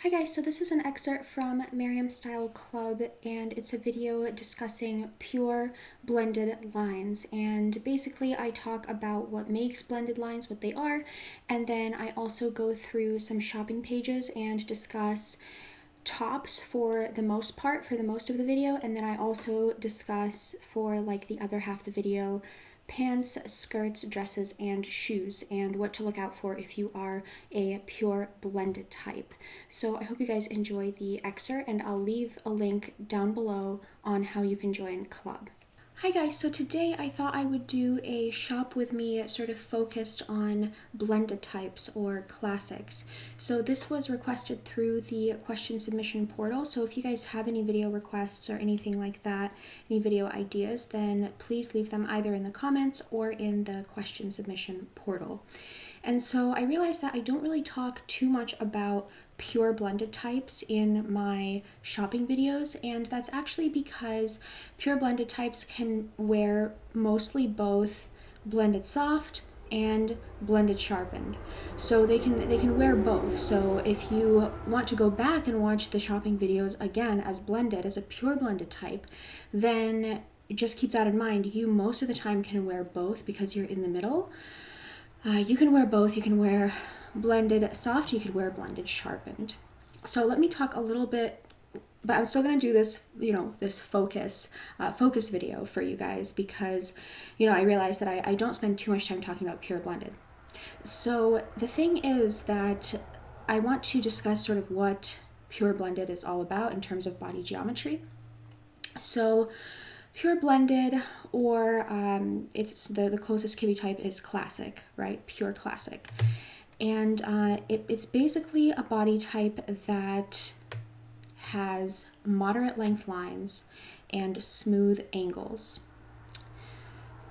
Hi guys, so this is an excerpt from Miriam Style Club, and it's a video discussing pure blended lines. And basically I talk about what makes blended lines, what they are, and then I also go through some shopping pages and discuss tops for the most part, for the most of the video, and then I also discuss for like the other half of the video pants, skirts, dresses, and shoes, and what to look out for if you are a pure blended type. So I hope you guys enjoy the excerpt, and I'll leave a link down below on how you can join the club. Hi guys, so today I thought I would do a shop with me sort of focused on blended types or classics. So this was requested through the question submission portal, so if you guys have any video requests or anything like that, any video ideas, then please leave them either in the comments or in the question submission portal. And so I realized that I don't really talk too much about pure blended types in my shopping videos, and that's actually because pure blended types can wear mostly both blended soft and blended sharpened. So they can wear both. So if you want to go back and watch the shopping videos again as blended, as a pure blended type, then just keep that in mind. You most of the time can wear both because you're in the middle. You can wear both. You can wear blended soft, you could wear blended sharpened. So let me talk a little bit, but I'm still going to do this, this focus video for you guys because, I realize that I don't spend too much time talking about pure blended. So the thing is that I want to discuss sort of what pure blended is all about in terms of body geometry. So pure blended, or it's the closest Kibbe type is classic, right? Pure classic. And it's basically a body type that has moderate length lines and smooth angles.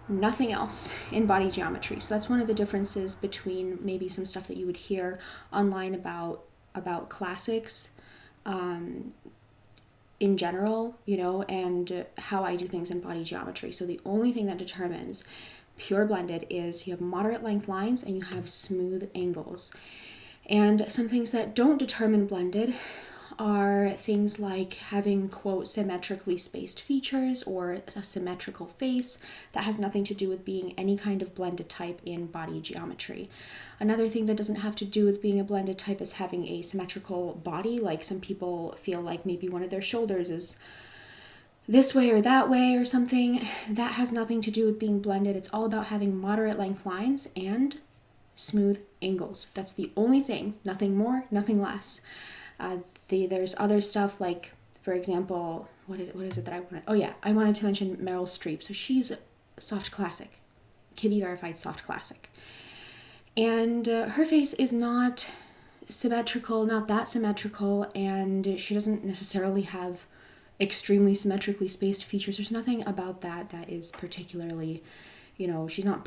Nothing else in body geometry. So that's one of the differences between maybe some stuff that you would hear online about classics in general, and how I do things in body geometry. So the only thing that determines pure blended is you have moderate length lines and you have smooth angles. And some things that don't determine blended are things like having, quote, symmetrically spaced features or a symmetrical face. That has nothing to do with being any kind of blended type in body geometry. Another thing that doesn't have to do with being a blended type is having a symmetrical body. Like some people feel like maybe one of their shoulders is this way or that way or something. That has nothing to do with being blended. It's all about having moderate length lines and smooth angles. That's the only thing, nothing more, nothing less. There's other stuff like, for example, what is it that I wanted? Oh yeah, I wanted to mention Meryl Streep. So she's soft classic, Kibbe verified soft classic. And her face is not symmetrical, not that symmetrical, and she doesn't necessarily have extremely symmetrically spaced features. There's nothing about that is particularly, she's not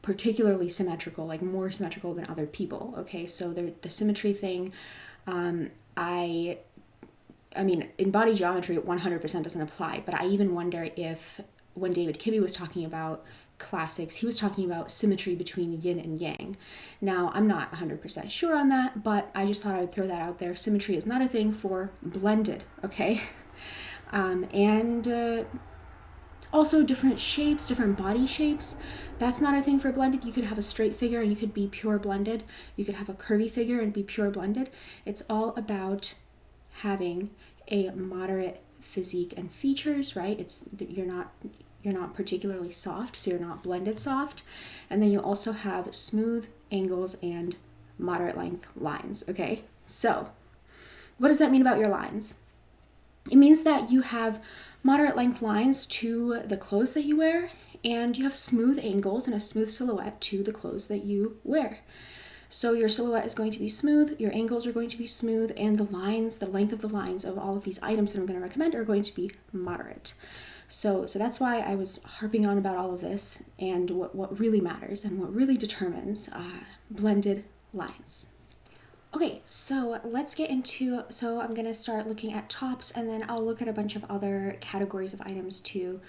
particularly symmetrical, like more symmetrical than other people. Okay, so the symmetry thing, I mean, in body geometry, it 100% doesn't apply, but I even wonder if when David Kibbe was talking about classics, he was talking about symmetry between yin and yang. Now, I'm not 100% sure on that, but I just thought I would throw that out there. Symmetry is not a thing for blended, okay? Also different shapes, different body shapes. That's not a thing for blended. You could have a straight figure and you could be pure blended. You could have a curvy figure and be pure blended. It's all about having a moderate physique and features, right? You're not particularly soft, so you're not blended soft. And then you also have smooth angles and moderate length lines, okay? So what does that mean about your lines? It means that you have moderate length lines to the clothes that you wear, and you have smooth angles and a smooth silhouette to the clothes that you wear. So your silhouette is going to be smooth, your angles are going to be smooth, and the length of the lines of all of these items that I'm going to recommend are going to be moderate. So that's why I was harping on about all of this and what really matters and what really determines blended lines. Okay, so let's get into, I'm going to start looking at tops, and then I'll look at a bunch of other categories of items too,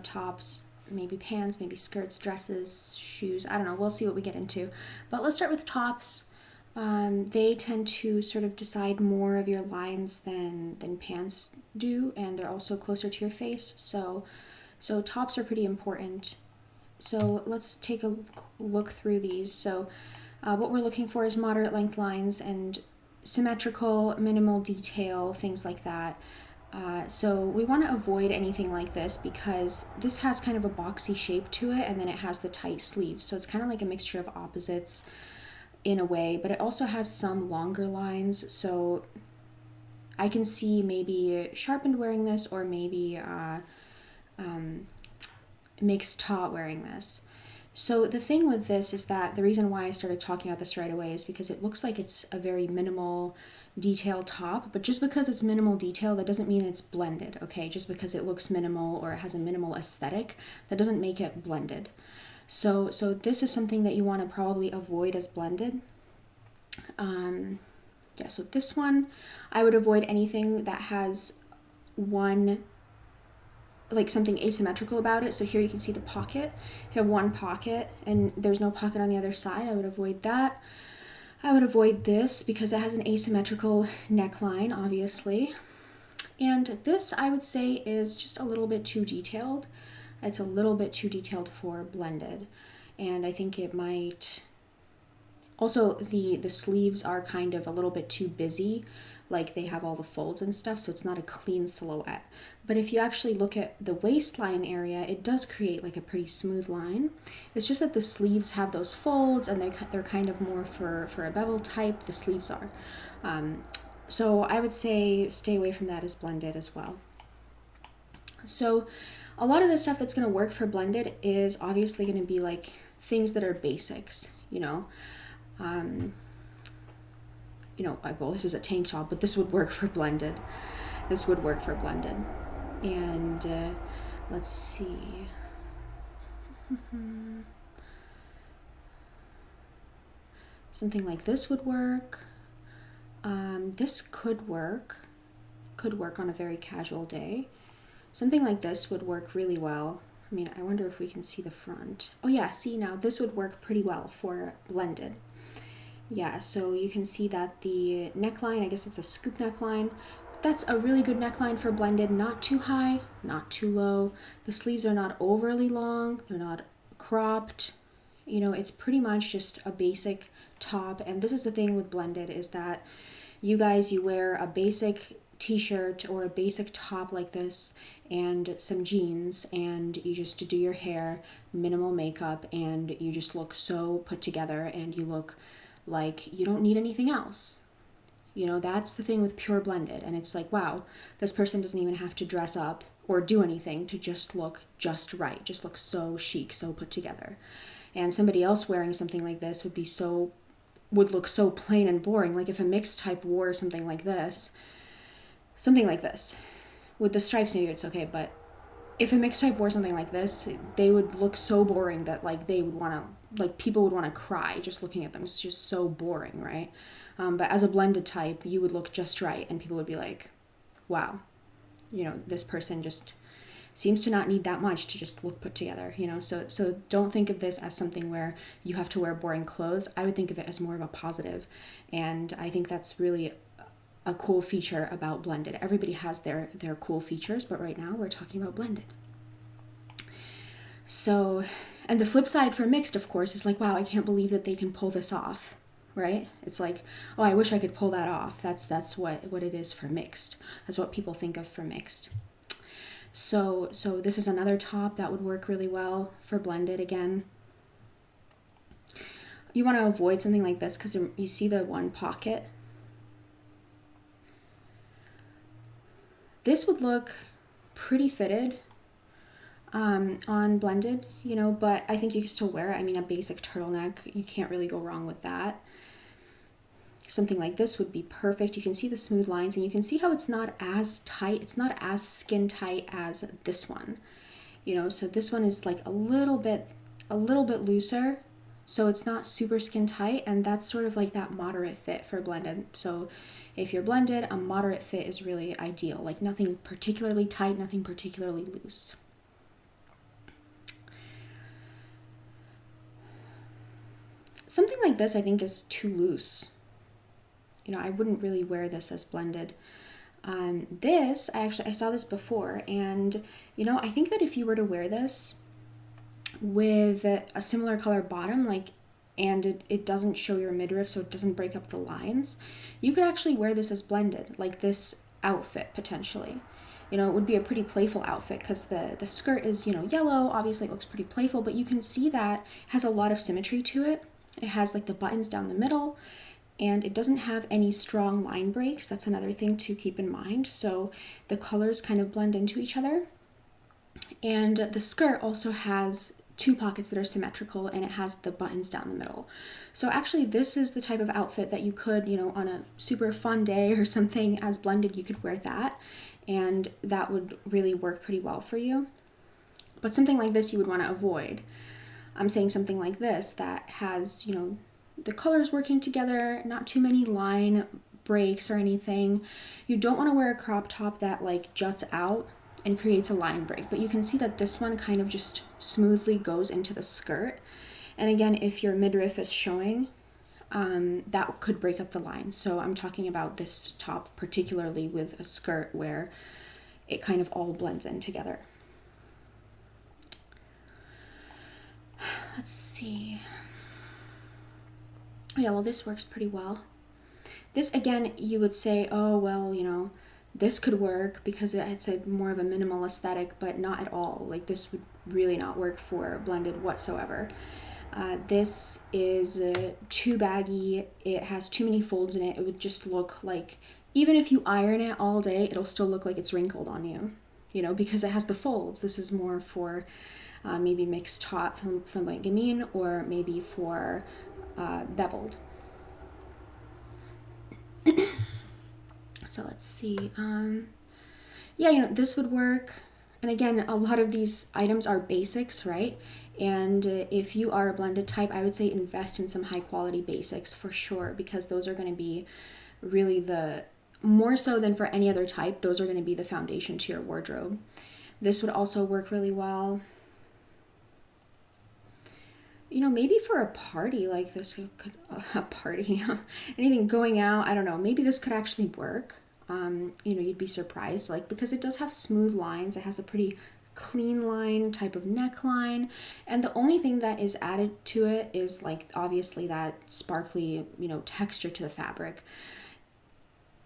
tops, maybe pants, maybe skirts, dresses, shoes, I don't know, we'll see what we get into. But let's start with tops. They tend to sort of decide more of your lines than pants do, and they're also closer to your face. So tops are pretty important. So let's take a look through these. So what we're looking for is moderate length lines and symmetrical, minimal detail, things like that. So we want to avoid anything like this because this has kind of a boxy shape to it, and then it has the tight sleeves. So it's kind of like a mixture of opposites in a way, but it also has some longer lines. So I can see maybe sharpened wearing this, or maybe mixed taut wearing this. So the thing with this is that the reason why I started talking about this right away is because it looks like it's a very minimal detail top, but just because it's minimal detail, that doesn't mean it's blended, okay? Just because it looks minimal or it has a minimal aesthetic, that doesn't make it blended. So this is something that you want to probably avoid as blended. Yeah, so this one, I would avoid anything that has one, like something asymmetrical about it. So here you can see the pocket. If you have one pocket and there's no pocket on the other side, I would avoid that. I would avoid this because it has an asymmetrical neckline, obviously. And this, I would say, is just a little bit too detailed. It's a little bit too detailed for blended. And I think it might... Also, the sleeves are kind of a little bit too busy, like they have all the folds and stuff, so it's not a clean silhouette. But if you actually look at the waistline area, it does create like a pretty smooth line. It's just that the sleeves have those folds, and they're kind of more for a bevel type, the sleeves are. So I would say stay away from that as blended as well. So a lot of the stuff that's going to work for blended is obviously going to be like things that are basics, you know. Well, this is a tank top, but this would work for blended. This would work for blended. And let's see. Something like this would work. This could work on a very casual day. Something like this would work really well. I mean, I wonder if we can see the front. Oh yeah, see, now this would work pretty well for blended. Yeah, so you can see that the neckline, I guess it's a scoop neckline. That's a really good neckline for blended, not too high, not too low. The sleeves are not overly long, they're not cropped. You know, it's pretty much just a basic top. And this is the thing with blended, is that you wear a basic t-shirt or a basic top like this and some jeans, and you just do your hair, minimal makeup, and you just look so put together, and you look like you don't need anything else. You know, that's the thing with pure blended. And it's like, wow, this person doesn't even have to dress up or do anything to just look just right, just look so chic, so put together. And somebody else wearing something like this would look so plain and boring. Like if a mixed type wore something like this with the stripes, maybe it's okay, but if a mixed type wore something like this, they would look so boring that like people would want to cry just looking at them. It's just so boring, right? But as a blended type, you would look just right, and people would be like, wow, you know, this person just seems to not need that much to just look put together, you know? So don't think of this as something where you have to wear boring clothes. I would think of it as more of a positive, and I think that's really a cool feature about blended. Everybody has their cool features, but right now we're talking about blended. So, and the flip side for mixed, of course, is like, wow, I can't believe that they can pull this off, right? It's like, oh, I wish I could pull that off. That's what it is for mixed. That's what people think of for mixed. So this is another top that would work really well for blended again. You want to avoid something like this because you see the one pocket. This would look pretty fitted on blended, you know, but I think you can still wear it. I mean, a basic turtleneck, you can't really go wrong with that. Something like this would be perfect. You can see the smooth lines, and you can see how it's not as tight. It's not as skin tight as this one, you know, so this one is like a little bit looser, so it's not super skin tight, and that's sort of like that moderate fit for blended. So if you're blended, a moderate fit is really ideal, like nothing particularly tight, nothing particularly loose. Something like this I think is too loose. I wouldn't really wear this as blended. This, I saw this before, and I think that if you were to wear this with a similar color bottom, and it doesn't show your midriff, so it doesn't break up the lines, you could actually wear this as blended, like this outfit potentially. It would be a pretty playful outfit because the skirt is, yellow. Obviously it looks pretty playful, but you can see that it has a lot of symmetry to it. It has like the buttons down the middle, and it doesn't have any strong line breaks. That's another thing to keep in mind. So the colors kind of blend into each other. And the skirt also has two pockets that are symmetrical, and it has the buttons down the middle. So actually this is the type of outfit that you could, on a super fun day or something as blended, you could wear that, and that would really work pretty well for you. But something like this you would want to avoid. I'm saying something like this that has, the colors working together, not too many line breaks or anything. You don't want to wear a crop top that like juts out and creates a line break, but you can see that this one kind of just smoothly goes into the skirt. And again, if your midriff is showing, that could break up the lines. So I'm talking about this top particularly with a skirt where it kind of all blends in together. Let's see. Yeah, well, this works pretty well. This, again, you would say, oh, well, this could work because it's a more of a minimal aesthetic, but not at all. Like, this would really not work for blended whatsoever. This is too baggy. It has too many folds in it. It would just look like, even if you iron it all day, it'll still look like it's wrinkled on you, because it has the folds. This is more for maybe mixed top, flamboyant gamine, or maybe for beveled. So let's see. Yeah, this would work. And again, a lot of these items are basics, right? And if you are a blended type, I would say invest in some high quality basics for sure, because those are going to be really more so than for any other type, those are going to be the foundation to your wardrobe. This would also work really well. Maybe for a party like this, a party, anything going out, I don't know, maybe this could actually work. You'd be surprised, because it does have smooth lines. It has a pretty clean line type of neckline. And the only thing that is added to it is obviously that sparkly, texture to the fabric.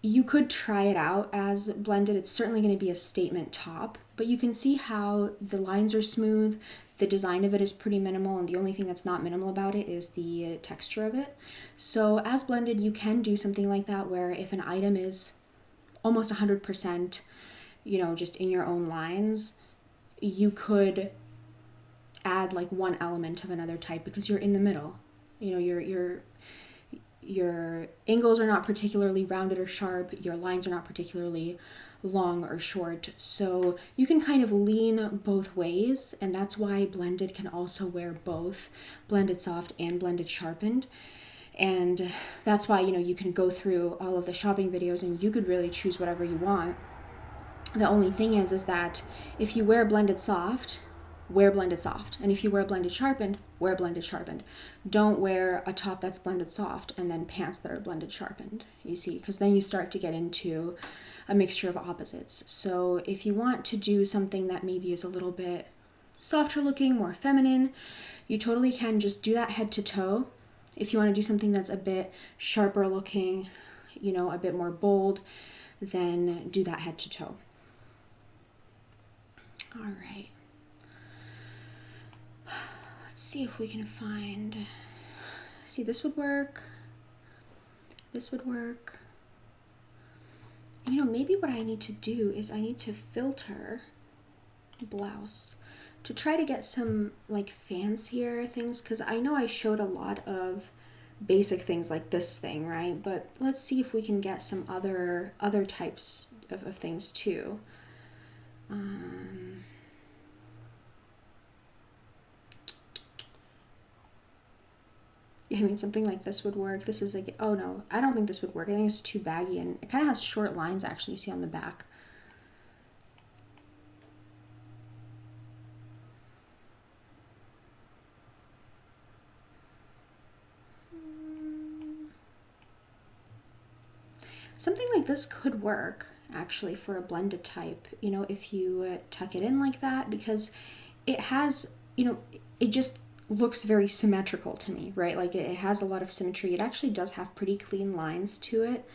You could try it out as blended. It's certainly going to be a statement top, but you can see how the lines are smooth. The design of it is pretty minimal, and the only thing that's not minimal about it is the texture of it. So as blended, you can do something like that, where if an item is almost 100%, just in your own lines, you could add one element of another type because you're in the middle. Your angles are not particularly rounded or sharp. Your lines are not particularly long or short. So you can kind of lean both ways, and that's why blended can also wear both blended soft and blended sharpened. And that's why, you can go through all of the shopping videos and you could really choose whatever you want. The only thing is that if you wear blended soft, wear blended soft. And if you wear blended sharpened, wear blended sharpened. Don't wear a top that's blended soft and then pants that are blended sharpened, you see, because then you start to get into a mixture of opposites. So if you want to do something that maybe is a little bit softer looking, more feminine, you totally can just do that head to toe. If you want to do something that's a bit sharper looking, a bit more bold, then do that head to toe. All right. Let's see if we can see, this would work. This would work. Maybe what I need to do is I need to filter blouse to try to get some fancier things, because I know I showed a lot of basic things like this thing, right? But let's see if we can get some other types of things too. Yeah, something like this would work. This is oh no, I don't think this would work. I think it's too baggy, and it kind of has short lines actually, you see on the back. like this could work actually for a blended type, you know, if you tuck it in like that, because it has, you know, it just looks very symmetrical to me, right? Like it has a lot of symmetry. It actually does have pretty clean lines to it.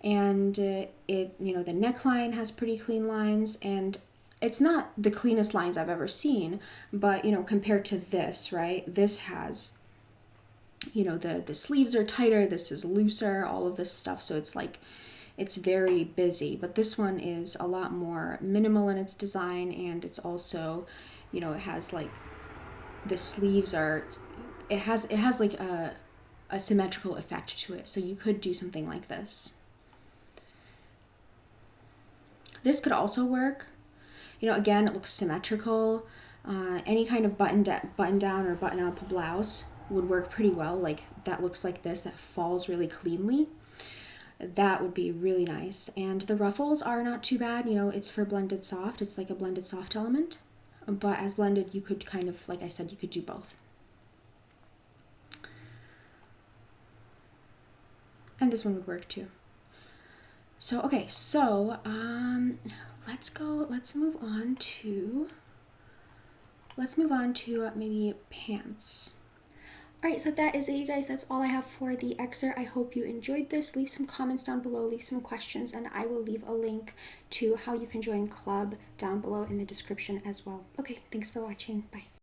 And it, you know, the neckline has pretty clean lines, and it's not the cleanest lines I've ever seen, but, you know, compared to this, right? This has, you know, the sleeves are tighter, this is looser, all of this stuff. So it's like, it's very busy, but this one is a lot more minimal in its design, and it's also, you know, it has like, the sleeves are, it has like a symmetrical effect to it. So you could do something like this. This could also work. You know, again, it looks symmetrical. Any kind of button down or button up blouse would work pretty well. Like that looks like this, that falls really cleanly. That would be really nice. And the ruffles are not too bad. You know, it's for blended soft. It's like a blended soft element. But as blended, you could kind of, like I said, you could do both. And this one would work too. So, okay, so let's move on to maybe pants. Alright, so that is it, you guys. That's all I have for the excerpt. I hope you enjoyed this. Leave some comments down below, leave some questions, and I will leave a link to how you can join club down below in the description as well. Okay, thanks for watching. Bye.